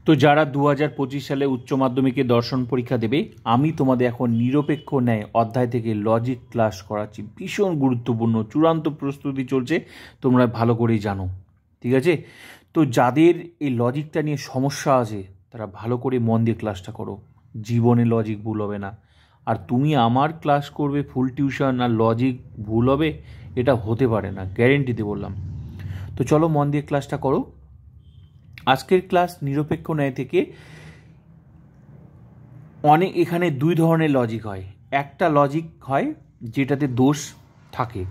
তো যারা 2025 সালে উচ্চ মাধ্যমিকে দর্শন পরীক্ষা দেবে, আমি তোমাদের এখন নিরপেক্ষ ন্যায় অধ্যায় থেকে লজিক ক্লাস করাচ্ছি। ভীষণ গুরুত্বপূর্ণ, চূড়ান্ত প্রস্তুতি চলছে, তোমরা ভালো করেই জানো। ঠিক আছে? তো যাদের এই লজিকটা নিয়ে সমস্যা আছে তারা ভালো করে মন দিয়ে ক্লাসটা করো, জীবনে লজিক ভুল হবে না। আর তুমি আমার ক্লাস করবে ফুল টিউশন আর লজিক ভুল হবে, এটা হতে পারে না, গ্যারেন্টিতে বললাম। তো চলো মন দিয়ে ক্লাসটা করো। আজকের ক্লাস নিরপেক্ষ ন্যায় থেকে এখানে দুই ধরনের লজিক হয়। একটা লজিক হয় যেটাতে দোষ থাকে,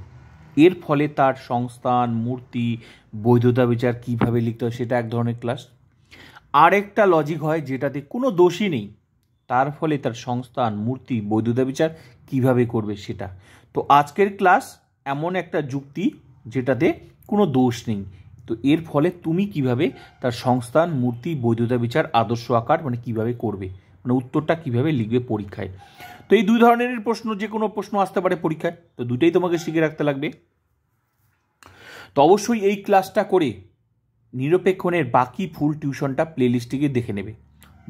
এর ফলে তার সংস্থান, মূর্তি, বৈধতা বিচার কীভাবে লিখতে হয় সেটা এক ধরনের ক্লাস। আরেকটা লজিক হয় যেটাতে কোনো দোষই নেই, তার ফলে তার সংস্থান, মূর্তি, বৈধতা বিচার কীভাবে করবে সেটা। তো আজকের ক্লাস এমন একটা যুক্তি যেটাতে কোনো দোষ নেই, তো এর ফলে তুমি কিভাবে তার সংস্থান, মূর্তি, বৈধতা বিচার, আদর্শ আকার মানে কিভাবে করবে, মানে উত্তরটা কিভাবে লিখবে পরীক্ষায়। তো এই দুই ধরনের প্রশ্ন, যে কোনো প্রশ্ন আসতে পারে পরীক্ষায়, তো দুটোই তোমাকে শিখে রাখতে লাগবে। তো অবশ্যই এই ক্লাসটা করে নিরপেক্ষণের বাকি ফুল টিউশনটা প্লেলিস্টে দেখে নেবে।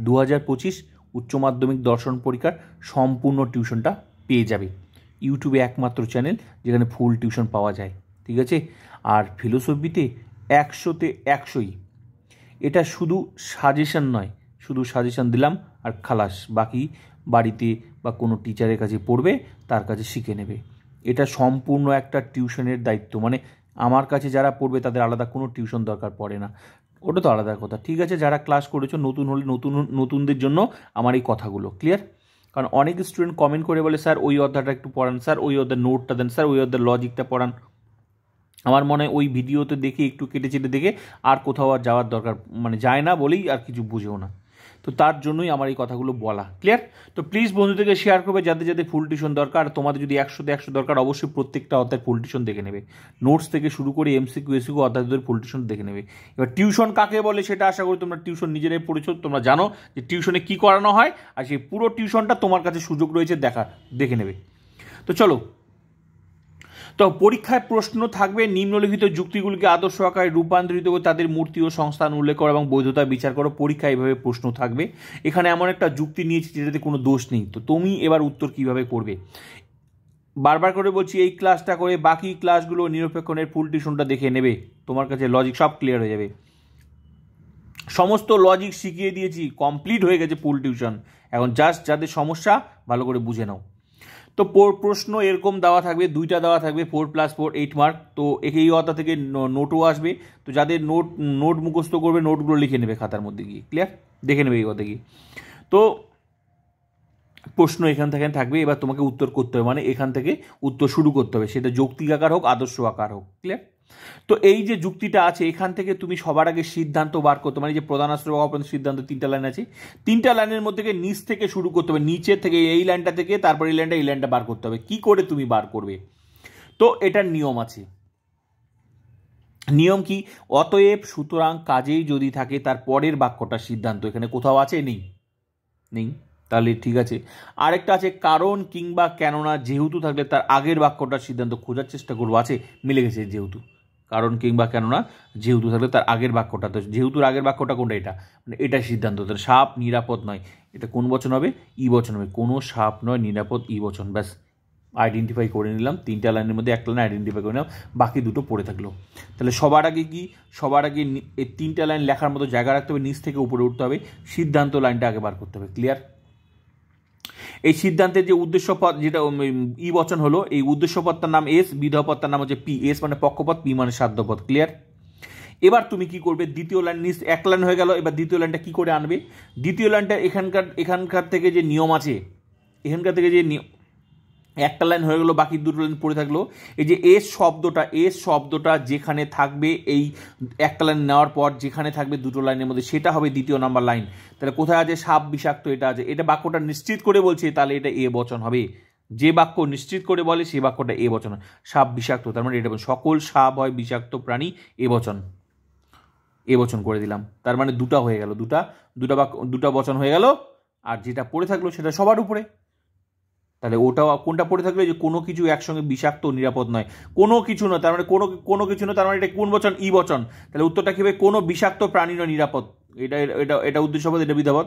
2025 উচ্চ মাধ্যমিক দর্শন পরীক্ষার সম্পূর্ণ টিউশনটা পেয়ে যাবে ইউটিউবে, একমাত্র চ্যানেল যেখানে ফুল টিউশন পাওয়া যায়। ঠিক আছে? আর ফিলোসফিতে 100তে 100ই। এটা শুধু সাজেশন নয়, শুধু সাজেশন দিলাম আর খালাস, বাকি বাড়িতে বা কোনো টিচারের কাছে পড়বে, তার কাছে শিখে নেবে। এটা সম্পূর্ণ একটা টিউশনের দায়িত্ব, মানে আমার কাছে যারা পড়বে তাদের আলাদা কোনো টিউশন দরকার পড়ে না, ওটা তো আলাদা কথা। ঠিক আছে? যারা ক্লাস করেছো, নতুন হলে নতুনদের জন্য আমার এই কথাগুলো ক্লিয়ার। কারণ অনেক স্টুডেন্ট কমেন্ট করে বলে, স্যার ওই অধ্যায়টা একটু পড়ান, স্যার ওই অধ্যায় নোটটা দেন, স্যার ওই অধ্যায় লজিকটা পড়ান। আমার মনে হয় ওই ভিডিওতে দেখে, একটু কেটে চেটে দেখে আর কোথাও আর যাওয়ার দরকার মানে যায় না বলেই আর কিছু বুঝেও না। তো তার জন্যই আমার এই কথাগুলো বলা, ক্লিয়ার? তো প্লিজ বন্ধুদেরকে শেয়ার করবে যাদের যাদের ফুল টিউশন দরকার। তোমাদের যদি 100তে 100 দরকার, অবশ্যই প্রত্যেকটা অধ্যায় ফুল টিউশন দেখে নেবে, নোটস থেকে শুরু করে এমসিকিউ এসিকিউ অধ্যায়দের ফুল টিউশন দেখে নেবে। এবার টিউশন কাকে বলে সেটা আশা করি তোমরা টিউশন নিজেরাই পড়েছো, তোমরা জানো যে টিউশনে কী করানো হয়, আর সেই পুরো টিউশনটা তোমার কাছে সুযোগ রয়েছে দেখে নেবে। তো চলো, তো পরীক্ষায় প্রশ্ন থাকবে নিম্নলিখিত যুক্তিগুলিকে আদর্শ আকারে রূপান্তরিত করে তাদের মূর্তি ও সংস্থান উল্লেখ করো এবং বৈধতা বিচার করো। পরীক্ষায় এইভাবে প্রশ্ন থাকবে। এখানে এমন একটা যুক্তি নিয়েছি যেটাতে কোনো দোষ নেই, তো তুমি এবার উত্তর কিভাবে করবে। বারবার করে বলছি, এই ক্লাসটা করে বাকি ক্লাসগুলো নিরপেক্ষণের ফুল টিউশনটা দেখে নেবে, তোমার কাছে লজিক সব ক্লিয়ার হয়ে যাবে। সমস্ত লজিক শিখিয়ে দিয়েছি, কমপ্লিট হয়ে গেছে ফুল টিউশন। এখন জাস্ট যাদের সমস্যা ভালো করে বুঝে নাও। তো প্রশ্ন এরকম দেওয়া থাকবে, দুইটা দেওয়া থাকবে, 4+4 8 মার্ক। তো এই অধ্যায় থেকে নোটও আসবে, তো যাদের নোট মুখস্থ করবে নোটগুলো লিখে নেবে খাতার মধ্যে গিয়ে, ক্লিয়ার? দেখে নেবে এই অধ্যায় গিয়ে। তো প্রশ্ন এখান থেকে থাকবে, এবার তোমাকে উত্তর করতে হবে, মানে এখান থেকে উত্তর শুরু করতে হবে, সেটা যৌক্তিক আকার হোক, আদর্শ আকার হোক, ক্লিয়ার? তো এই যে যুক্তিটা আছে, এখান থেকে তুমি সবার আগে সিদ্ধান্ত বার করতে, মানে যে প্রধানাস্ত্র বা অপ্রধান সিদ্ধান্ত 3টা লাইন আছে, 3টা লাইনের মধ্যে নিচ থেকে শুরু করতে হবে, নিচের থেকে এই লাইনটা থেকে, তারপর এই লাইনটা বার করতে হবে। কি করে তুমি বার করবে? তো এটার নিয়ম আছে। নিয়ম কি? অতএব, সুতরাং, কাজেই যদি থাকে, তার পরের বাক্যটার সিদ্ধান্ত এখানে কোথাও আছে? নেই। তাহলে ঠিক আছে। আরেকটা আছে কারণ কিংবা কেননা, যেহেতু থাকলে তার আগের বাক্যটার সিদ্ধান্ত খোঁজার চেষ্টা করবো, আছে, মিলে গেছে যেহেতু। কারণ কিংবা কেননা, যেহেতু থাকলে তার আগের বাক্যটা, তো যেহেতুর আগের বাক্যটা কোনটা? এটা, মানে এটা সিদ্ধান্ত। তাহলে সাপ নিরাপদ নয়, এটা কোন বচন হবে? ই বচন হবে। কোনো সাপ নয়, নিরাপদ, ই বচন। ব্যাস, আইডেন্টিফাই করে নিলাম। 3টা লাইনের মধ্যে একটা লাইন আইডেন্টিফাই করে নিলাম, বাকি দুটো পড়ে থাকলো। তাহলে সবার আগে এই 3টা লাইন লেখার মতো জায়গা রাখতে হবে, নিচ থেকে উপরে উঠতে হবে, সিদ্ধান্ত লাইনটা আগে বার করতে হবে, ক্লিয়ার? এই সিদ্ধান্তের যে উদ্দেশ্য পদ, যেটা ই বচন হলো, এই উদ্দেশ্য পদটার নাম এস, বিধেয় পদটার নাম হচ্ছে পি। এস মানে পক্ষপদ, পি মানে সাধ্যপদ, ক্লিয়ার? এবার তুমি কি করবে? দ্বিতীয় লাইন, নিচ এক লাইন হয়ে গেল, এবার দ্বিতীয় লাইনটা কি করে আনবে? দ্বিতীয় লাইনটা এখানকার থেকে যে নিয়ম আছে, এখানকার থেকে যে একটা লাইন হয়ে গেলো, বাকি দুটো লাইন পড়ে থাকলো। এই যে এস শব্দটা যেখানে থাকবে, এই একটা লাইন নেওয়ার পর যেখানে থাকবে দুটো লাইনের মধ্যে, সেটা হবে দ্বিতীয় নাম্বার লাইন। তাহলে কোথায় আছে? সাপ বিষাক্ত, এটা আছে। এটা বাক্যটা নিশ্চিত করে বলছে, তাহলে এটা এ বচন হবে। যে বাক্য নিশ্চিত করে বলে সেই বাক্যটা এ বচন। সাপ বিষাক্ত, তার মানে এটা সকল সাপ হয় বিষাক্ত প্রাণী, এ বচন করে দিলাম। তার মানে দুটা হয়ে গেল, দুটা বচন হয়ে গেল। আর যেটা পড়ে থাকলো সেটা সবার উপরে। তাহলে ওটাও কোনটা পড়ে থাকবে? যে কোনো কিছু একসঙ্গে বিষাক্ত নিরাপদ নয়, কোনো কিছু নয়, তার মানে কোনো কিছু নয়, তার মানে এটা কোন বচন? ই বচন। তাহলে উত্তরটা কি হবে? কোনো বিষাক্ত প্রাণী নয় নিরাপদ, এটা এটা এটা উদ্দেশ্যপদ, এটা বিধাপদ।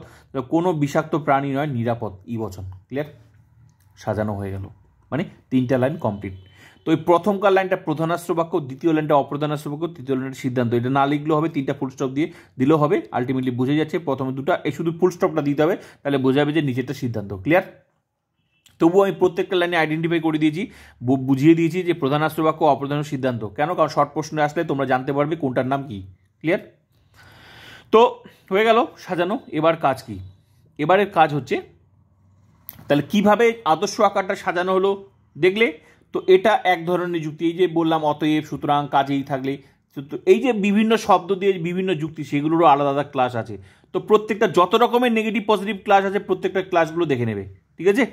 কোনো বিষাক্ত প্রাণী নয়, নিরাপদ, ই বচন। ক্লিয়ার? সাজানো হয়ে গেল, মানে 3টা লাইন কমপ্লিট। তো এই প্রথমকার লাইনটা প্রধানাশ্র বাক্য, দ্বিতীয় লাইনটা অপ্রধানাশ্র বাক্য, তৃতীয় লাইনটা সিদ্ধান্ত। এটা না লিখলেও হবে, 3টা ফুল স্টপ দিয়ে দিলেও হবে। আলটিমেটলি বুঝে যাচ্ছে প্রথমে 2টা, এই শুধু ফুল স্টপটা দিতে হবে, তাহলে বোঝা যাবে যে নিচেরটা সিদ্ধান্ত। ক্লিয়ার? তবুও আমি প্রত্যেকটা লাইনে আইডেন্টিফাই করে দিয়েছি, বুঝিয়ে দিয়েছি যে প্রধানাশ্র বাক্য, অপ্রধান সিদ্ধান্ত। কেন? কারণ শর্ট প্রশ্নে আসলে তোমরা জানতে পারবে কোনটার নাম কি। ক্লিয়ার? তো হয়ে গেল সাজানো। এবার কাজ কি? এবারের কাজ হচ্ছে, তাহলে কিভাবে আদর্শ আকারটা সাজানো হলো দেখলে তো। এটা এক ধরনের যুক্তি, এই যে বললাম অতএব, সুতরাং, কাজেই থাকলে, তো এই যে বিভিন্ন শব্দ দিয়ে বিভিন্ন যুক্তি, সেগুলোরও আলাদা আলাদা ক্লাস আছে। তো প্রত্যেকটা যত রকমের নেগেটিভ পজিটিভ ক্লাস আছে প্রত্যেকটা ক্লাসগুলো দেখে নেবে, ঠিক আছে?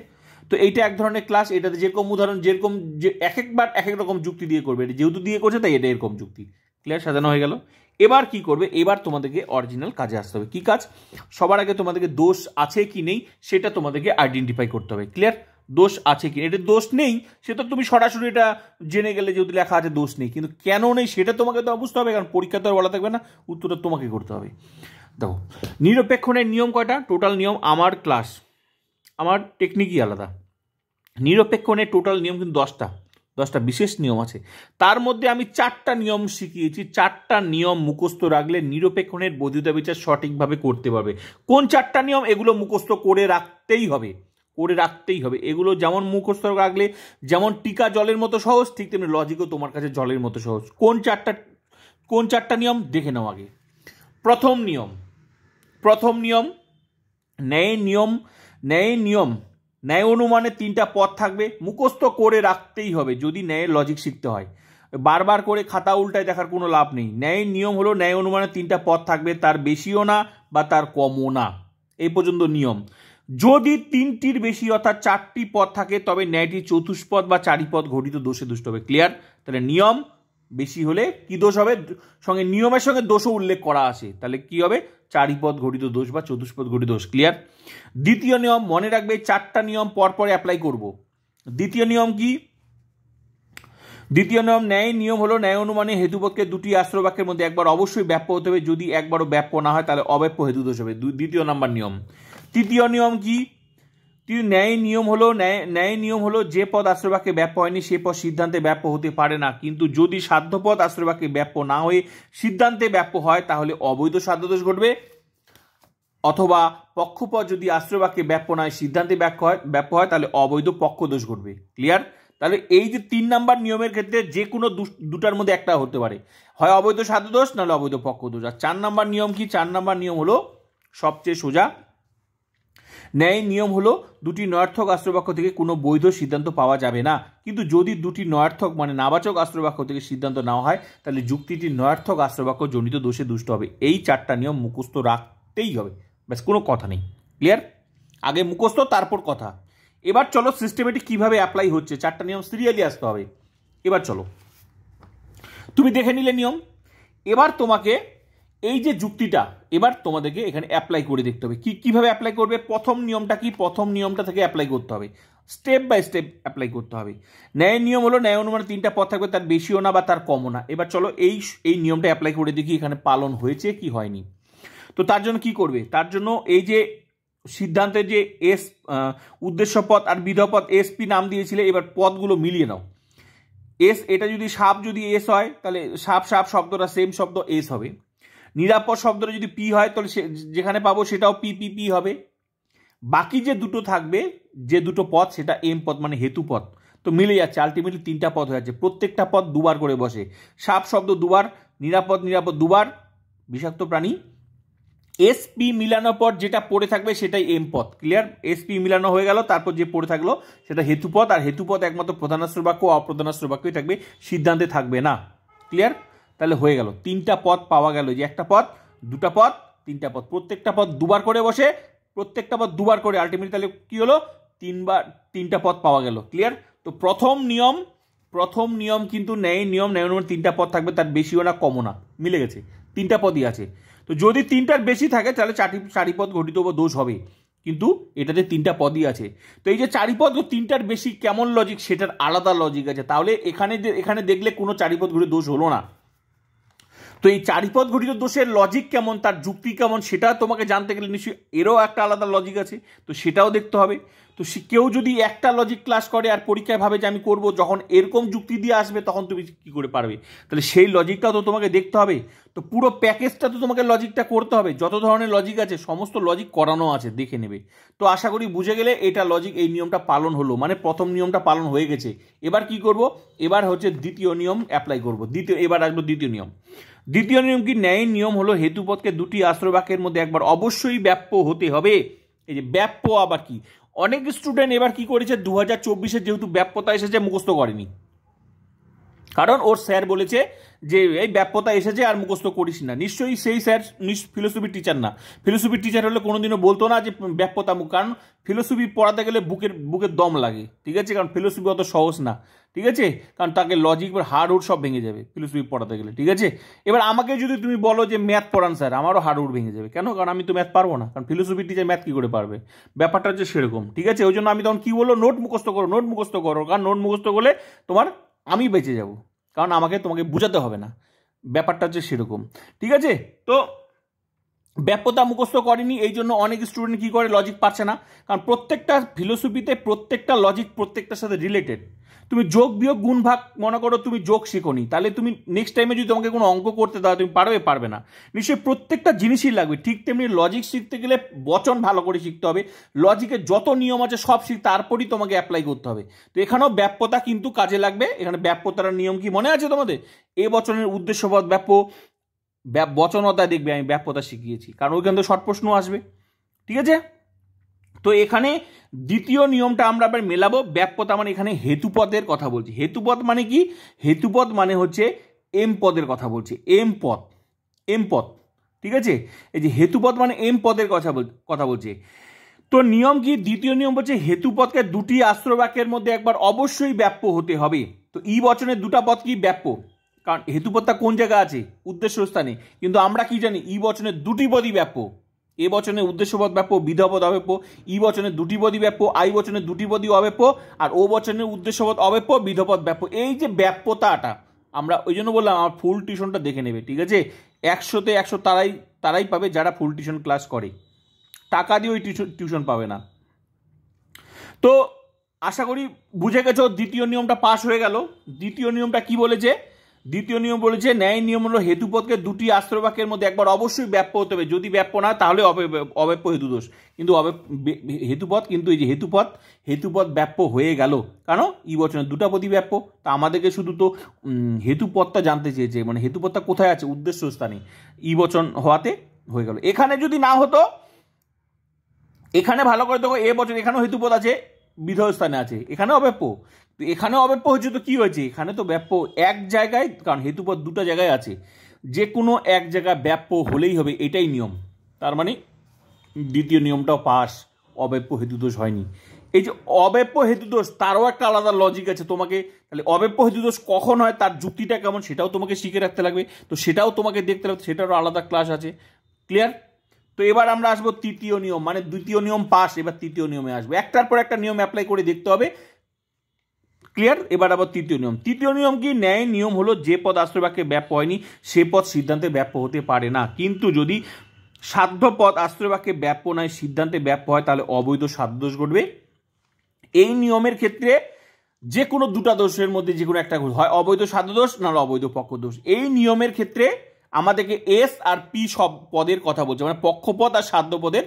তো এইটা এক ধরনের ক্লাস। এটাতে যেরকম উদাহরণ, যেরকম যে এক একবার এক এক রকম যুক্তি দিয়ে করবে, এটা যেহেতু দিয়ে করছে তাই এটা এরকম যুক্তি। ক্লিয়ার? সাজানো হয়ে গেল। এবার কি করবে? এবার তোমাদেরকে অরিজিনাল কাজে আসতে হবে। কি কাজ? সবার আগে তোমাদেরকে দোষ আছে কি নেই সেটা তোমাদেরকে আইডেন্টিফাই করতে হবে। ক্লিয়ার? দোষ আছে কি, এটা দোষ নেই সে তো তুমি সরাসরি এটা জেনে গেলে, যেহেতু লেখা আছে দোষ নেই, কিন্তু কেন নেই সেটা তোমাকে তো বুঝতে হবে, কারণ পরীক্ষা তো আর বলা থাকবে না, উত্তরটা তোমাকে করতে হবে। দেখো, নিরপেক্ষণের নিয়ম কয়টা? টোটাল নিয়ম, আমার ক্লাস, আমার টেকনিকই আলাদা। নিরপেক্ষণের টোটাল নিয়ম কিন্তু 10টা বিশেষ নিয়ম আছে। তার মধ্যে আমি 4টা নিয়ম শিখিয়েছি। 4টা নিয়ম মুখস্থ রাখলে নিরপেক্ষণের বৈধতা বিচার সঠিকভাবে করতে পারবে। কোন 4টা নিয়ম? এগুলো মুখস্থ করে রাখতেই হবে, করে রাখতেই হবে। এগুলো যেমন মুখস্থ রাখলে যেমন টিকা জলের মতো সহজ, ঠিক তেমনি লজিকও তোমার কাছে জলের মতো সহজ। কোন 4টা নিয়ম দেখে নাও আগে। প্রথম নিয়ম ন্যায় নিয়ম, ন্যায় অনুমানে 3টা পদ থাকবে, মুখস্থ করে রাখতেই হবে যদি ন্যায়ের লজিক শিখতে হয়। বারবার করে খাতা উল্টায় দেখার কোনো লাভ নেই। ন্যায় নিয়ম হলো ন্যায় অনুমানে 3টা পদ থাকবে, তার বেশিও না বা তার কমও না, এই পর্যন্ত নিয়ম। যদি 3টির বেশি অর্থাৎ 4টি পদ থাকে তবে ন্যায়টি চতুষ্পদ বা চারিপদ ঘটিত দোষে দুষ্ট হবে। ক্লিয়ার? তাহলে নিয়ম বেশি হলে কি দোষ হবে? সঙ্গে নিয়মের সঙ্গে দোষও উল্লেখ করা আছে, তাহলে কি হবে? চারিপদ ঘটিত দোষ বা চতুষ্পদ ঘটিত দোষ। ক্লিয়ার? দ্বিতীয় নিয়ম, মনে রাখবে 4টা নিয়ম পর অ্যাপ্লাই করব। দ্বিতীয় নিয়ম কি? দ্বিতীয় নিয়ম, ন্যায় নিয়ম হলো ন্যায় অনুমানে হেতুপদকে 2টি আশ্রয় বাক্যের মধ্যে একবার অবশ্যই ব্যাপ্য হতে হবে, যদি একবারও ব্যাপ্য না হয় তাহলে অব্যাপ্য হেতু দোষ হবে। দ্বিতীয় নাম্বার নিয়ম। তৃতীয় নিয়ম কি? ন্যায় নিয়ম হলো যে পদ আশ্রয় বাক্যে ব্যাপ্য হয়নি সে পদ সিদ্ধান্তে ব্যাপ্য হতে পারে না, কিন্তু যদি সাধ্যপদ আশ্রয় বাক্যে ব্যাপ্য না হয়ে সিদ্ধান্তে ব্যাপ্য হয় তাহলে অবৈধ সাধ্যদোষ ঘটবে, অথবা পক্ষপদ যদি আশ্রয় বাক্যে ব্যাপ্য নয় সিদ্ধান্তে ব্যাপ্য হয় তাহলে অবৈধ পক্ষদোষ ঘটবে। ক্লিয়ার? তাহলে এই যে 3 নাম্বার নিয়মের ক্ষেত্রে যে কোনো 2টার মধ্যে একটা হতে পারে, হয় অবৈধ সাধ্যদোষ নাহলে অবৈধ পক্ষদোষ। আর 4 নাম্বার নিয়ম কি? 4 নাম্বার নিয়ম হলো সবচেয়ে সোজা। ন্যায় নিয়ম হলো 2টি নয়ার্থক আশ্রয় বাক্য থেকে কোনো বৈধ সিদ্ধান্ত পাওয়া যাবে না, কিন্তু যদি 2টি নয়ার্থক মানে নাবাচক আশ্রয় বাক্য থেকে সিদ্ধান্ত নেওয়া হয় তাহলে যুক্তিটি নয়ার্থক আশ্রয় বাক্য জনিত দোষে দুষ্ট হবে। এই 4টা নিয়ম মুখস্থ রাখতেই হবে, ব্যাস, কোনো কথা নেই। ক্লিয়ার? আগে মুখস্থ তারপর কথা। এবার চলো সিস্টেমেটিক কিভাবে অ্যাপ্লাই হচ্ছে, 4টা নিয়ম সিরিয়ালি আসতে হবে। এবার চলো, তুমি দেখে নিলে নিয়ম। এবার তোমাকে এই যে যুক্তিটা এবার তোমাদেরকে এখানে অ্যাপ্লাই করে দেখতে হবে। কিভাবে অ্যাপ্লাই করবে? প্রথম নিয়মটা কি? প্রথম নিয়মটা থেকে অ্যাপ্লাই করতে হবে, স্টেপ বাই স্টেপ অ্যাপ্লাই করতে হবে। ন্যায় নিয়ম হলো ন্যায় অনুমানে 3টা পদ থাকবে, তার বেশিও না বা তার কমও না। এবার চলো এই নিয়মটা অ্যাপ্লাই করে দেখি এখানে পালন হয়েছে কি হয়নি। তো তার জন্য কি করবে? তার জন্য এই যে সিদ্ধান্তের যে উদ্দেশ্য পদ আর বিধেয় পদ এসপি নাম দিয়েছিলে, এবার পদগুলো মিলিয়ে নাও। এস, এটা যদি সাপ যদি এস হয় তাহলে সাপ শব্দটা সেম শব্দ এস হবে। নিরাপদ শব্দটা যদি পি হয় তাহলে যেখানে পাবো সেটাও পি হবে। বাকি যে দুটো থাকবে, যে দুটো পদ, সেটা এম পদ মানে হেতু পদ। তো মিলে যাচ্ছে, আলটিমেটলি 3টা পদ হয়ে যাচ্ছে। প্রত্যেকটা পদ 2বার করে বসে। সাপ শব্দ 2বার, নিরাপদ 2বার, বিষাক্ত প্রাণী। এসপি মিলানোর পর যেটা পড়ে থাকবে সেটাই এম পদ। ক্লিয়ার? এসপি মিলানো হয়ে গেল, তারপর যে পড়ে থাকলো সেটা হেতুপদ, আর হেতুপদ একমাত্র প্রধানাশ্রয় বাক্য, অপ্রধানাশ্রয় বাক্যই থাকবে, সিদ্ধান্তে থাকবে না। ক্লিয়ার? তাহলে হয়ে গেল 3টা পদ পাওয়া গেল, যে একটা পদ, 2টা পদ, 3টা পদ, প্রত্যেকটা পদ 2বার করে বসে, প্রত্যেকটা পদ 2বার করে, আলটিমেটলি তাহলে কি হলো? 3টা পদ পাওয়া গেল। ক্লিয়ার? তো প্রথম নিয়ম কিন্তু ন্যায় নিয়ম, ন্যায় অনুমান 3টা পদ থাকবে, তার বেশিও না কমও না, মিলে গেছে, 3টা পদই আছে। তো যদি 3টার বেশি থাকে তাহলে চারিপদ ঘটিত দোষ হবে, কিন্তু এটাতে 3টা পদই আছে। তো এই যে চারিপদ ও 3টার বেশি কেমন লজিক, সেটার আলাদা লজিক আছে। তাহলে এখানে দেখলে কোনো চারিপদ ঘটিত দোষ হলো না। তো এই চারিপদ ঘটিত দোষের লজিক কেমন, তার যুক্তি কেমন, সেটা তোমাকে জানতে গেলে নিশ্চয়ই এরও একটা আলাদা লজিক আছে, তো সেটাও দেখতে হবে। তো কেউ যদি একটা লজিক ক্লাস করে আর পরীক্ষায় ভাবে যে আমি করব, যখন এরকম যুক্তি দিয়ে আসবে তখন তুমি কি করে পারবে? তাহলে সেই লজিকটাও তো তোমাকে দেখতে হবে। তো পুরো প্যাকেজটা তো তোমাকে লজিকটা করতে হবে, যত ধরনের লজিক আছে সমস্ত লজিক করানো আছে, দেখে নেবে। তো আশা করি বুঝে গেলে এটা লজিক, এই নিয়মটা পালন হলো, মানে প্রথম নিয়মটা পালন হয়ে গেছে। এবার কি করব, এবার হচ্ছে দ্বিতীয় নিয়ম অ্যাপ্লাই করব। এবার আসবো দ্বিতীয় নিয়ম। দ্বিতীয় নিয়ম কি, ন্যায়ের নিয়ম হলো হেতুপদকে দুটি আশ্রয় বাক্যের মধ্যে একবার অবশ্যই ব্যাপ্য হতে হবে। এই যে ব্যাপ্য আবার কি, অনেক স্টুডেন্ট এবার কি করেছে, 2024-এ যেহেতু ব্যাপ্যতা এসেছে মুখস্থ করেনি, কারণ ওর স্যার বলেছে যে এই ব্যাপ্যতা এসেছে আর মুখস্থ করিস না। নিশ্চয়ই সেই স্যার ফিলোসফির টিচার না। ফিলোসফির টিচার হলে কোনোদিনও বলতো না যে ব্যাপ্যতা মুখ, কারণ ফিলোসফি পড়াতে গেলে বুকের দম লাগে, ঠিক আছে, কারণ ফিলোসফি অত সহজ না, ঠিক আছে, কারণ তাকে লজিক বা হার্ডউড সব ভেঙে যাবে ফিলোসফি পড়াতে গেলে, ঠিক আছে। এবার আমাকে যদি তুমি বলো যে ম্যাথ পড়ান স্যার, আমারও হার্ডউড ভেঙে যাবে, কেন, কারণ আমি তো ম্যাথ পারবো না, কারণ ফিলোসফির টিচার ম্যাথ কি করে পারবে, ব্যাপারটা হচ্ছে সেরকম, ঠিক আছে। ওই জন্য আমি তখন কি বলবো, নোট মুখস্থ করো, নোট মুখস্থ করো, কারণ নোট মুখস্থ করলে তোমার আমি বেঁচে যাবো, কারণ তোমাকে বুঝাতে হবে না, ব্যাপারটা হচ্ছে সেরকম, ঠিক আছে। তো ব্যাপ্যতা মুখস্থ করেনি, এই জন্য অনেক স্টুডেন্ট কি করে, লজিক পারছে না, কারণ প্রত্যেকটা ফিলোসফিতে প্রত্যেকটা লজিক প্রত্যেকটার সাথে রিলেটেড। তুমি যোগ বিয়োগ গুণ ভাগ, মনে করো তুমি যোগ শিখোনি, তাহলে তুমি নেক্সট টাইমে যদি তোমাকে কোনো অঙ্ক করতে দাও তুমি পারবে না, নিশ্চয়ই প্রত্যেকটা জিনিসই লাগবে। ঠিক তেমনি লজিক শিখতে গেলে বচন ভালো করে শিখতে হবে, লজিকের যত নিয়ম আছে সব তারপরই তোমাকে অ্যাপ্লাই করতে হবে। তো এখানেও ব্যাপ্যতা কিন্তু কাজে লাগবে। এখানে ব্যাপ্যতার নিয়ম কি মনে আছে তোমাদের, এ বচনের উদ্দেশ্যপদ ব্যাপ্য, বচনতায় দেখবে আমি ব্যাপ্যতা শিখিয়েছি, কারণ ওইখান থেকে শর্ট প্রশ্ন আসবে, ঠিক আছে। তো এখানে দ্বিতীয় নিয়মটা আমরা আবার মেলাবো। ব্যাপ্যতা মানে এখানে হেতুপদের কথা বলছি। হেতুপদ মানে কি, হেতুপদ মানে হচ্ছে এম পদের কথা বলছি, এম পদ, ঠিক আছে। এই যে হেতুপদ মানে এম পদের কথা বলছে। তো নিয়ম কি, দ্বিতীয় নিয়ম বলছে হেতুপদকে দুটি আশ্রয় বাক্যের মধ্যে একবার অবশ্যই ব্যাপ্য হতে হবে। তো ই বচনের দুটা পদ কি ব্যাপ্য, কারণ হেতুপদটা কোন জায়গা আছে, উদ্দেশ্য স্থানে, কিন্তু আমরা কি জানি ই বচনের দুটি পদই ব্যাপ্য। এ বচনে উদ্দেশ্যপদ ব্যাপ্য, বিধপদ অব্যাপ্য, ই বচনের দুটি পদই ব্যাপ্য, আই বচনের দুটি পদই অব্যাপ্য, আর ও বচনের উদ্দেশ্যপদ অব্যাপ্য, বিধপদ ব্যাপ্য। এই যে ব্যাপ্যতাটা আমরা ওই জন্য বললাম আমার ফুল টিউশনটা দেখে নেবে, ঠিক আছে। 100-তে 100 তারাই পাবে যারা ফুল টিউশন ক্লাস করে, টাকা দিয়ে ওই টিউশন পাবে না। তো আশা করি বুঝে গেছো, দ্বিতীয় নিয়মটা পাস হয়ে গেল। দ্বিতীয় নিয়মটা কি বলেছে, দ্বিতীয় নিয়ম বলেছে ন্যায় নিয়ম হলো হেতুপদকে দুটি আশ্রয় বাক্যের মধ্যে একবার অবশ্যই ব্যাপ্য হতে হবে, যদি ব্যাপ্য না তাহলে অব্যাপ্য হেতুদোষ। কিন্তু হেতুপদ, কিন্তু এই যে হেতুপদ ব্যাপ্য হয়ে গেল, কারণ ই বচনের দুটা পদই ব্যাপ্য। তা আমাদেরকে শুধু তো হেতুপদটা জানতে চেয়েছে, মানে হেতুপদটা কোথায় আছে, উদ্দেশ্য স্থানে, ই বচন হওয়াতে হয়ে গেল। এখানে যদি না হতো, এখানে ভালো করে দেখো, এ বচন এখানেও হেতুপদ আছে, বিধেয় স্থানে আছে, এখানে অব্যাপ্য। তো এখানে অব্যাপ্য হয়েছে, তো কি হয়েছে, এখানে তো ব্যাপ্য এক জায়গায়, কারণ হেতুপদ দুটো জায়গায় আছে, যে কোনো এক জায়গায় ব্যাপ্য হলেই হবে, এটাই নিয়ম। তার মানে দ্বিতীয় নিয়মটাও পাস, অব্যাপ্য হেতুদোষ হয়নি। এই যে অব্যাপ্য হেতুদোষ, তারও একটা আলাদা লজিক আছে তোমাকে, তাহলে অব্যাপ্য হেতুদোষ কখন হয়, তার যুক্তিটা কেমন, সেটাও তোমাকে শিখে রাখতে লাগবে। তো সেটাও তোমাকে দেখতে লাগবে, সেটারও আলাদা ক্লাস আছে, ক্লিয়ার। তো এবার আমরা আসবো তৃতীয় নিয়ম, মানে দ্বিতীয় নিয়ম পাস, এবার তৃতীয় নিয়মে আসবো, একটার পর একটা নিয়ম অ্যাপ্লাই করে দেখতে হবে, ক্লিয়ার। এবার আবার তৃতীয় নিয়ম। তৃতীয় নিয়ম কি, ন্যায় নিয়ম হলো যে পদ আশ্রয় বাক্যে ব্যাপ্য হয়নি সে পদ সিদ্ধান্তে ব্যাপ্য হতে পারে না, কিন্তু যদি সাধ্য পদ আশ্রয় বাক্যে ব্যাপ্য নয় সিদ্ধান্তে ব্যাপ্য হয় তাহলে অবৈধ সাধ্যদোষ ঘটবে। এই নিয়মের ক্ষেত্রে যে কোনো দুটা দোষের মধ্যে যে কোনো একটা হয় অবৈধ সাধ্যদোষ, নাহলে অবৈধ পক্ষদোষ। এই নিয়মের ক্ষেত্রে আমাদেরকে এস আর পি সব পদের কথা বলছে, মানে পক্ষপদ আর সাধ্য পদের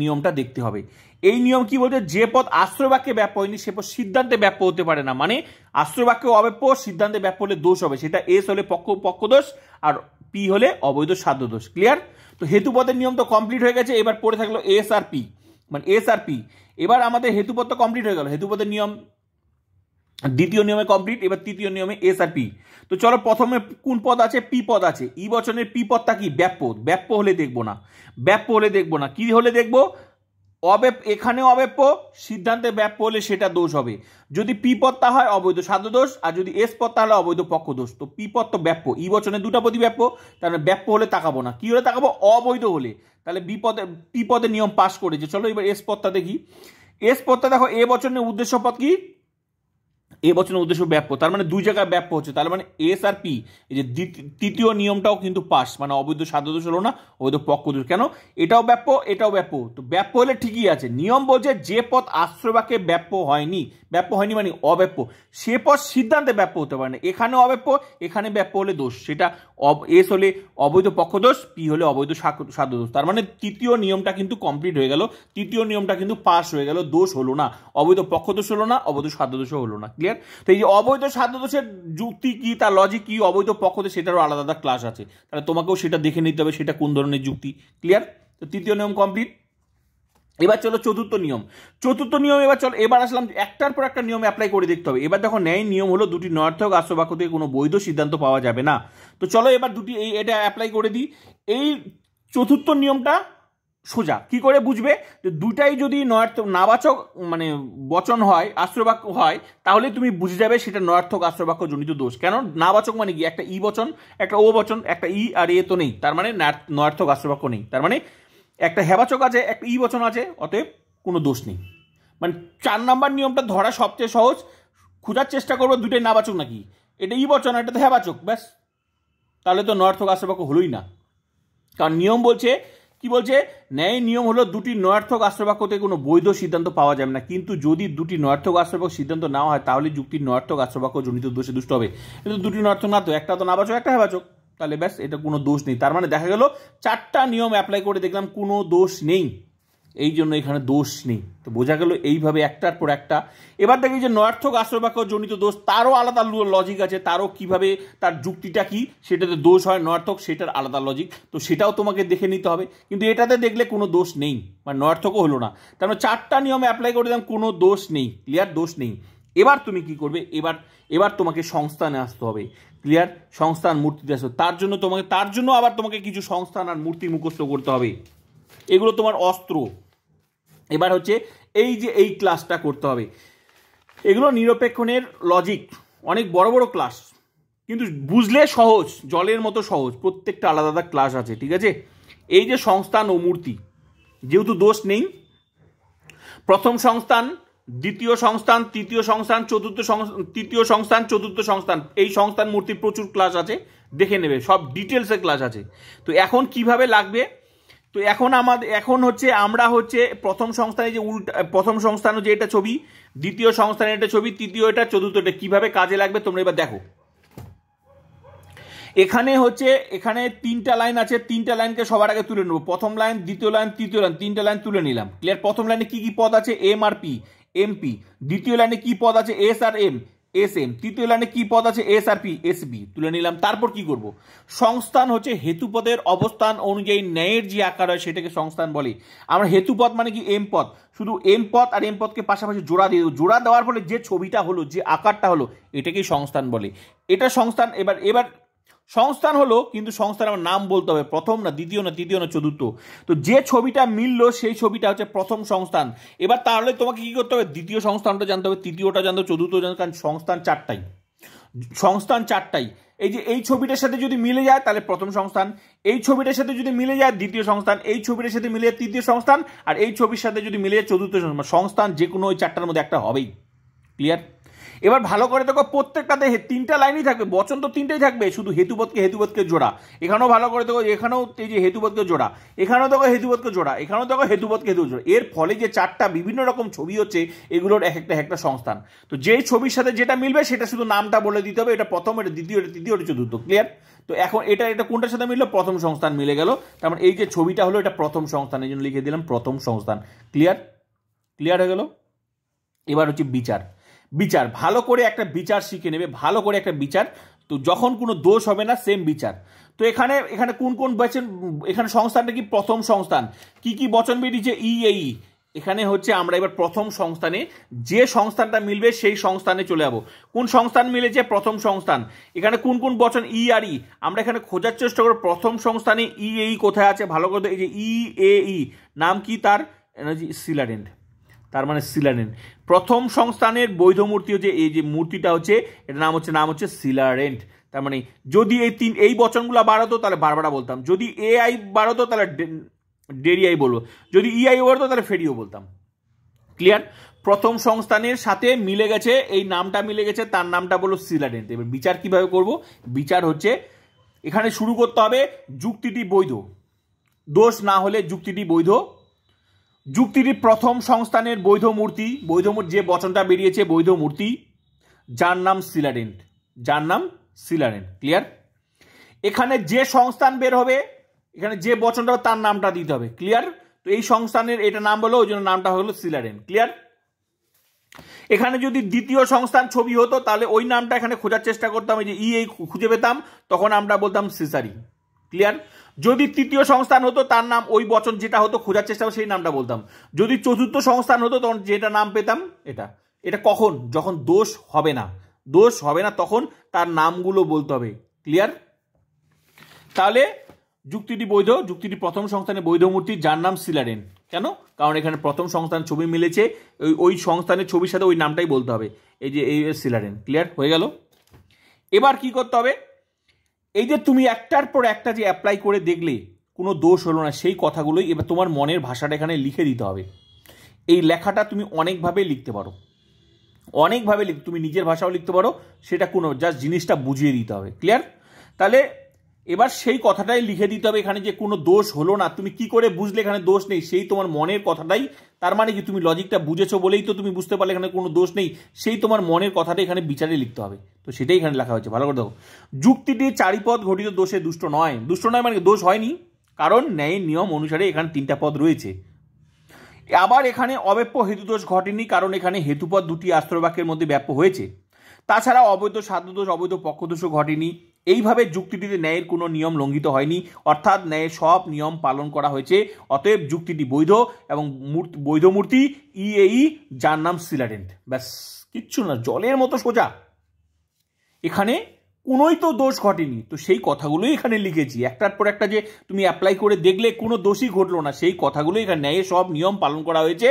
নিয়মটা দেখতে হবে। এই নিয়ম কি বলছে, যে পদ আশ্রয় বাক্যে ব্যাপ্য হয়নি সে পদ সিদ্ধান্তে ব্যাপ্য হতে পারে না, মানে আশ্রয় বাক্যে অব্যাপ্য, সিদ্ধান্তে ব্যাপ্য হলে দোষ হবে, সেটা এস হলে পক্ষদোষ আর পি হলে অবৈধ সাধ্যদোষ, ক্লিয়ার। তো হেতুপদের নিয়ম তো কমপ্লিট হয়ে গেছে, এবার পড়ে থাকলো এস আর পি, মানে এস আর পি। এবার আমাদের হেতুপদ তো কমপ্লিট হয়ে গেল, হেতুপদের নিয়ম দ্বিতীয় নিয়মে কমপ্লিট। এবার তৃতীয় নিয়মে এস আর পি। তো চলো, প্রথমে কোন পদ আছে, পি পদ আছে। ই বচনের পি পদটা কি, ব্যাপ্য। ব্যাপ্য হলে দেখবো না, ব্যাপ্য হলে দেখবো না, কি হলে দেখবো, এখানে অব্যাপ্য, সিদ্ধান্তে ব্যাপ্য হলে সেটা দোষ হবে। যদি পি পদটা হয় অবৈধ সাধ্য দোষ, আর যদি এস পদটা হলে অবৈধ পক্ষ দোষ। তো পি পদ তো ব্যাপ্য, ই বচনের দুটা পদই ব্যাপ্য, তাহলে ব্যাপ্য হলে তাকাবো না, কি হলে তাকাবো, অবৈধ হলে। তাহলে পি পদের নিয়ম পাস করেছে। চলো এবার এস পদটা দেখি। এস পদটা দেখো, এ বচনের উদ্দেশ্য পদ কি, এ বচনের উদ্দেশ্য ব্যাপ্য, তার মানে দুই জায়গায় ব্যাপ্য হচ্ছে, তার মানে এস আর পি, এই যে তৃতীয় নিয়মটাও কিন্তু পাস, মানে অবৈধ সাধ্য দোষ হলো না, অবৈধ পক্ষ দোষ। কেন? এটাও ব্যাপ্য, এটাও ব্যাপ্য, তো ব্যাপ্য হলে ঠিকই আছে। নিয়ম বলছে যে পদ আশ্রয় বাক্যে ব্যাপ্য হয়নি, ব্যাপ্য হয়নি মানে অব্যাপ্য, সে পদ সিদ্ধান্তে ব্যাপ্য হতে পারে না। এখানে অব্যাপ্য, এখানে ব্যাপ্য হলে দোষ, সেটা এস হলে অবৈধ পক্ষ দোষ, পি হলে অবৈধ সাধ্য দোষ। তার মানে তৃতীয় নিয়মটা কিন্তু কমপ্লিট হয়ে গেল, তৃতীয় নিয়মটা কিন্তু পাস হয়ে গেল, দোষ হলো না, অবৈধ পক্ষ দোষ হলো না, অবৈধ সাধ্য দোষও হলো না। ক্লিয়ার? তো এই যে অবৈধ সাধ্য দোষের যুক্তি কি, তার লজিক কি, অবৈধ পক্ষ দোষ, সেটারও আলাদা আলাদা ক্লাস আছে, তাহলে তোমাকেও সেটা দেখে নিতে হবে সেটা কোন ধরনের যুক্তি। ক্লিয়ার? তো তৃতীয় নিয়ম কমপ্লিট। এবার চলো চতুর্থ নিয়ম। চতুর্থ নিয়ম এবার চলো, এবার আসলাম একটার পর একটা নিয়ম অ্যাপ্লাই করে দেখতে হবে। এবার দেখো, ন্যায় নিয়ম হলো দুটি নয়ার্থক আশ্রয় বাক্য থেকে কোনো বৈধ সিদ্ধান্ত পাওয়া যাবে না। তো চলো এবার দুটি এটা অ্যাপ্লাই করে দিই। এই চতুর্থ নিয়মটা সোজা কি করে বুঝবে, যে দুটাই যদি নাবাচক মানে বচন হয়, আশ্রয় বাক্য হয়, তাহলে তুমি বুঝে যাবে সেটা নয়ার্থক আশ্রয় বাক্য জনিত দোষ। কেন? নাবাচক মানে কি, একটা ই বচন, একটা ও বচন, একটা ই আর এ তো নেই, তার মানে নয়ার্থক আশ্রয় বাক্য নেই, তার মানে একটা হেবাচক আছে, একটা ই বচন আছে, অতএব কোনো দোষ নেই। মানে 4 নাম্বার নিয়মটা ধরা সবচেয়ে সহজ, খোঁজার চেষ্টা করবো দুটোই নাবাচক নাকি, এটা ই বচন, এটা তো হেবাচক, ব্যাস, তাহলে তো নয়ার্থক আশ্রয় বাক্য হলোই না। কারণ নিয়ম বলছে, কি বলছে, ন্যায় নিয়ম হলো দুটি নয়ার্থক আশ্রয় বাক্য থেকে কোনো বৈধ সিদ্ধান্ত পাওয়া যাবে না, কিন্তু যদি দুটি নয়ার্থক আশ্রয় বাক্য সিদ্ধান্ত নেওয়া হয় তাহলে যুক্তির নয়ার্থক আশ্রয় বাক্য জনিত দোষে দুষ্ট হবে। কিন্তু দুটি নয়ার্থক না তো, একটা তো নাবাচক, একটা হেবাচক, তাহলে ব্যাস, এটা কোনো দোষ নেই। তার মানে দেখা গেল 4টা নিয়ম অ্যাপ্লাই করে দেখলাম কোনো দোষ নেই, এই জন্য এখানে দোষ নেই। তো বোঝা গেল এইভাবে একটার পর একটা। এবার দেখি যে নয়ার্থক আশ্রয় বাক্য জনিত দোষ, তারও আলাদা লজিক আছে, তারও কিভাবে, তার যুক্তিটা কি, সেটাতে দোষ হয় নয়ার্থক, সেটার আলাদা লজিক, তো সেটাও তোমাকে দেখে নিতে হবে। কিন্তু এটাতে দেখলে কোনো দোষ নেই, মানে নয়ার্থকও হলো না, তার মানে 4টা নিয়ম অ্যাপ্লাই করে দিলাম, কোনো দোষ নেই। ক্লিয়ার? দোষ নেই। এবার তুমি কি করবে, এবার তোমাকে সংস্থানে আসতে হবে। ক্লিয়ার? সংস্থান মূর্তিতে আসতে, তার জন্য আবার তোমাকে কিছু সংস্থান আর মূর্তি মুখস্থ করতে হবে, এগুলো তোমার অস্ত্র। এবার হচ্ছে এই যে এই ক্লাসটা করতে হবে, এগুলো নিরপেক্ষণের লজিক, অনেক বড় বড় ক্লাস, কিন্তু বুঝলে সহজ, জলের মতো সহজ, প্রত্যেকটা আলাদা আলাদা ক্লাস আছে। ঠিক আছে? এই যে সংস্থান ও মূর্তি, যেহেতু দোষ নেই, প্রথম সংস্থান, দ্বিতীয় সংস্থান, তৃতীয় সংস্থান, তৃতীয় সংস্থান, চতুর্থ সংস্থান, এই সংস্থান মূর্তির প্রচুর ক্লাস আছে, দেখে নেবে, সব ডিটেলসে ক্লাস আছে। তো এখন কিভাবে লাগবে, তো এখন হচ্ছে আমরা হচ্ছে প্রথম সংস্থানে যে প্রথম সংস্থানে যে এটা ছবি, দ্বিতীয় সংস্থানে এটা ছবি, তৃতীয় এটা, চতুর্থ এটা, কিভাবে কাজে লাগবে তোমরা এবার দেখো। এখানে 3টা লাইন আছে, 3টা লাইনকে সবার আগে তুলে নেবো, প্রথম লাইন, দ্বিতীয় লাইন, তৃতীয় লাইন, 3টা লাইন তুলে নিলাম। ক্লিয়ার? প্রথম লাইনে কি কি পদ আছে, এম আর পি, এমপি। দ্বিতীয় লাইনে কি পদ আছে, S R M, S M. তৃতীয় লাইনে কি পদ আছে, S R P, S B, তুলে নিলাম। তারপর কি করব, সংস্থান হচ্ছে হেতুপদের অবস্থান অনুযায়ী ন্যায়ের যে আকার হয় সেটাকে সংস্থান বলে। আমরা হেতুপদ মানে কি, এম পদ, শুধু এম পদ আর এম পদকে পাশাপাশি জোড়া দিয়ে, জোড়া দেওয়ার ফলে যে ছবিটা হলো, যে আকারটা হলো, এটাকেই সংস্থান বলে। এটা সংস্থান। এবার সংস্থান হলো, কিন্তু সংস্থান আমার নাম বলতে হবে, প্রথম না, দ্বিতীয় না, তৃতীয় না, চতুর্থ। তো যে ছবিটা মিললো সেই ছবিটা হচ্ছে প্রথম সংস্থান। এবার তাহলে তোমাকে কি করতে হবে, দ্বিতীয় সংস্থানটা জানতে হবে, তৃতীয়টা জানতে হবে, চতুর্থ জানতে হবে, কারণ সংস্থান 4টাই। এই যে এই ছবিটার সাথে যদি মিলে যায় তাহলে প্রথম সংস্থান, এই ছবিটার সাথে যদি মিলে যায় দ্বিতীয় সংস্থান, এই ছবিটার সাথে মিলে যায় তৃতীয় সংস্থান, আর এই ছবির সাথে যদি মিলে যায় চতুর্থ সংস্থান, যে কোনো ওই 4টার মধ্যে একটা হবেই। ক্লিয়ার? এবার ভালো করে দেখো, প্রত্যেকটাতে 3টা লাইনই থাকবে, বচন তো 3টাই থাকবে, শুধু হেতুপদকে জোড়া। এখানেও ভালো করে দেখো, এখানেও এই যে হেতুপদকে জোড়া, এখানেও দেখো হেতুপদকে জোড়া, এখানেও দেখো হেতুপদকে জোড়া। এর ফলে যে 4টা বিভিন্ন রকম ছবি হচ্ছে, এগুলোর এক একটা সংস্থান। তো যেই ছবির সাথে যেটা মিলবে সেটা শুধু নামটা বলে দিতে হবে, এটা প্রথম, এটা দ্বিতীয়, এটা তৃতীয়, এটা চতুর্থ। ক্লিয়ার? তো এখন এটা কোনটার সাথে মিললো, প্রথম সংস্থান মিলে গেল, তার মানে এই যে ছবিটা হলো এটা প্রথম সংস্থান, এই জন্য লিখে দিলাম প্রথম সংস্থান। ক্লিয়ার হয়ে গেল? এবার হচ্ছে বিচার, ভালো করে একটা বিচার শিখে নেবে, ভালো করে একটা বিচার, তো যখন কোনো দোষ হবে না, সেম বিচার। তো এখানে কোন বচন, এখানে সংস্থানটা কি, প্রথম সংস্থান, কি বচন বেরিয়েছে, ই এই। এখানে হচ্ছে আমরা এবার প্রথম সংস্থানে যে সংস্থানটা মিলবে সেই সংস্থানে চলে যাবো। কোন সংস্থান মিলেছে, প্রথম সংস্থান। এখানে কোন বচন, ই আর ই। আমরা এখানে খোঁজার চেষ্টা করব প্রথম সংস্থানে ই এই কোথায় আছে, ভালো করে, এই যে ই এ ই, নাম কি তার, সিলারেন্ট, তার মানে সিলারেন্ট। প্রথম সংস্থানের বৈধ মূর্তি হচ্ছে এই যে মূর্তিটা হচ্ছে, এটার নাম হচ্ছে সিলারেন্ট। তার মানে যদি এই বচনগুলো বাড়াতো তাহলে বারবার বলতাম, যদি এ আই বাড়াতো তাহলে ডেরিয়াই বলবো, যদি ই আই বাড়াতো তাহলে ফেরিও বলতাম। ক্লিয়ার? প্রথম সংস্থানের সাথে মিলে গেছে, এই নামটা মিলে গেছে, তার নামটা বললো সিলাডেন্ট। এবার বিচার কিভাবে করব? বিচার হচ্ছে এখানে শুরু করতে হবে যুক্তিটি বৈধ, দোষ না হলে যুক্তিটি বৈধ। যুক্তিটি প্রথম সংস্থানের বৈধ মূর্তি, যে বচনটা বেরিয়েছে বৈধ মূর্তি, যার নাম সিলাডেন্ট, যার নাম সিলাডেন্ট। ক্লিয়ার? এখানে যে সংস্থান বের হবে, এখানে যে বচনটা তার নামটা দিতে হবে। ক্লিয়ার? তো এই সংস্থানের এটা নাম বলো, ওই জন্য নামটা হলো সিলাডেন্ট। ক্লিয়ার? এখানে যদি দ্বিতীয় সংস্থান ছবি হতো তাহলে ওই নামটা এখানে খোঁজার চেষ্টা করতাম, যে ই এই খুঁজে পেতাম, তখন আমরা বলতাম সিসারি। ক্লিয়ার? যদি তৃতীয় সংস্থান হতো তার নাম ওই বচন যেটা হতো খোঁজার চেষ্টা সেই নামটা বলতাম। যদি চতুর্থ সংস্থান হতো তখন যেটা নাম পেতাম এটা। এটা কখন? যখন দোষ হবে না, দোষ হবে না তখন তার নামগুলো বলতে হবে। ক্লিয়ার? তাহলে যুক্তিটি বৈধ, যুক্তিটি প্রথম সংস্থানে বৈধ মূর্তি, যার নাম সিলাডেন্ট। কেন? কারণ এখানে প্রথম সংস্থান ছবি মিলেছে, ওই সংস্থানের ছবির সাথে ওই নামটাই বলতে হবে, এই যে এই সিলাডেন্ট। ক্লিয়ার হয়ে গেল? এবার কি করতে হবে? এই যে তুমি একটার পর একটা যে অ্যাপ্লাই করে দেখলে কোনো দোষ হলো না, সেই কথাগুলোই এবার তোমার মনের ভাষাটা এখানে লিখে দিতে হবে। এই লেখাটা তুমি অনেকভাবে লিখতে পারো, অনেকভাবে তুমি নিজের ভাষাও লিখতে পারো, সেটা কোনো জাস্ট জিনিসটা বুঝিয়ে দিতে হবে। ক্লিয়ার? তাহলে এবার সেই কথাটাই লিখে দিতে হবে এখানে, যে কোনো দোষ হলো না। তুমি কি করে বুঝলে এখানে দোষ নেই? সেই তোমার মনের কথাটাই, তার মানে কি তুমি লজিকটা বুঝেছো বলেই তো তুমি বুঝতে পারলে এখানে কোনো দোষ নেই, সেই তোমার মনের কথাটা এখানে বিচারে লিখতে হবে। তো সেটাই এখানে লেখা হয়েছে, ভালো করে দেখো। যুক্তিটি চারিপদ ঘটিত দোষে দুষ্ট নয়। দুষ্ট নয় মানে দোষ হয়নি, কারণ ন্যায়ের নিয়ম অনুসারে এখানে 3টা পদ রয়েছে। আবার এখানে অব্যাপ্য হেতুদোষ ঘটেনি, কারণ এখানে হেতুপদ 2টি আশ্রয় বাক্যের মধ্যে ব্যাপ্য হয়েছে। তাছাড়া অবৈধ সাধ্যদোষ, অবৈধ পক্ষদোষও ঘটেনি। এইভাবে যুক্তিটিতে ন্যায়ের কোনো নিয়ম লঙ্ঘিত হয়নি, অর্থাৎ ন্যায়ের সব নিয়ম পালন করা হয়েছে। অতএব যুক্তিটি বৈধ এবং বৈধ মূর্তি ইএই, যার নাম সিলাডেন্ট। ব্যাস, কিচ্ছু না, জলের মতো সোজা। এখানে কোনোই তো দোষ ঘটেনি, তো সেই কথাগুলোই এখানে লিখেছি। একটার পর একটা যে তুমি অ্যাপ্লাই করে দেখলে কোনো দোষই ঘটলো না, সেই কথাগুলোই এখানে ন্যায়ের সব নিয়ম পালন করা হয়েছে।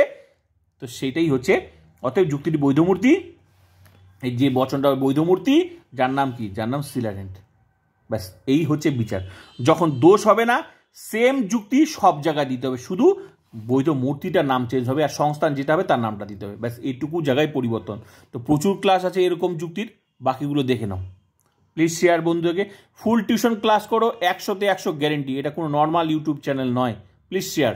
তো সেইটাই হচ্ছে, অতএব যুক্তিটি বৈধ মূর্তি, এই যে বচনটা বৈধ মূর্তি, যার নাম কি? যার নাম সিলাডেন্ট। ব্যাস, এই হচ্ছে বিচার। যখন দোষ হবে না, সেম যুক্তি সব জায়গায় দিতে হবে, শুধু বৈধ মূর্তিটার নাম চেঞ্জ হবে আর সংস্থান যেটা হবে তার নামটা দিতে হবে। ব্যাস, এইটুকু জায়গায় পরিবর্তন। তো প্রচুর ক্লাস আছে এরকম যুক্তির, বাকিগুলো দেখে নাও। প্লিজ শেয়ার বন্ধুকে। ফুল টিউশন ক্লাস করো, 100-তে 100 গ্যারেন্টি। এটা কোনো নর্মাল ইউটিউব চ্যানেল নয়। Please share.